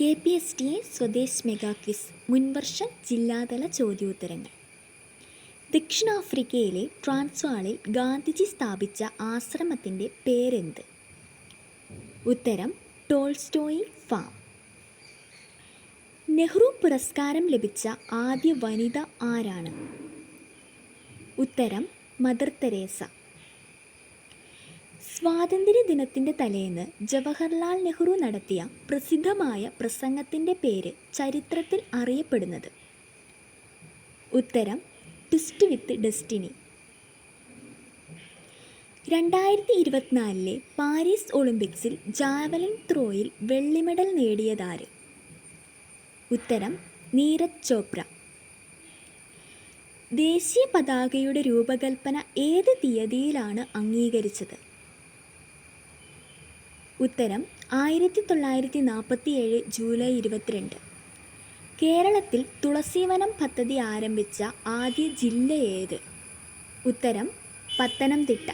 KPSTA Swadesh mega quiz മുൻവർഷ ജില്ലാതല ചോദ്യോത്തരങ്ങൾ. ദക്ഷിണാഫ്രിക്കയിലെ ട്രാൻസ്വാളിൽ ഗാന്ധിജി സ്ഥാപിച്ച ആശ്രമത്തിൻ്റെ പേരെന്ത്? ഉത്തരം ടോൾസ്റ്റോയ് ഫാം. നെഹ്റു പുരസ്കാരം ലഭിച്ച ആദ്യ വനിത ആരാണ്? ഉത്തരം മദർ തെരേസ. സ്വാതന്ത്ര്യദിനത്തിൻ്റെ തലേന്ന് ജവഹർലാൽ നെഹ്റു നടത്തിയ പ്രസിദ്ധമായ പ്രസംഗത്തിൻ്റെ പേര് ചരിത്രത്തിൽ അറിയപ്പെടുന്നത്? ഉത്തരം ട്വിസ്റ്റ് വിത്ത് ഡെസ്റ്റിനി. 2024 പാരീസ് ഒളിമ്പിക്സിൽ ജാവലിൻ ത്രോയിൽ വെള്ളി മെഡൽ നേടിയതാര്? ഉത്തരം നീരജ് ചോപ്ര. ദേശീയ പതാകയുടെ രൂപകൽപ്പന ഏത് തീയതിയിലാണ് അംഗീകരിച്ചത്? ഉത്തരം 1947 ജൂലൈ 22. കേരളത്തിൽ തുളസീവനം പദ്ധതി ആരംഭിച്ച ആദ്യ ജില്ല ഏത്? ഉത്തരം പത്തനംതിട്ട.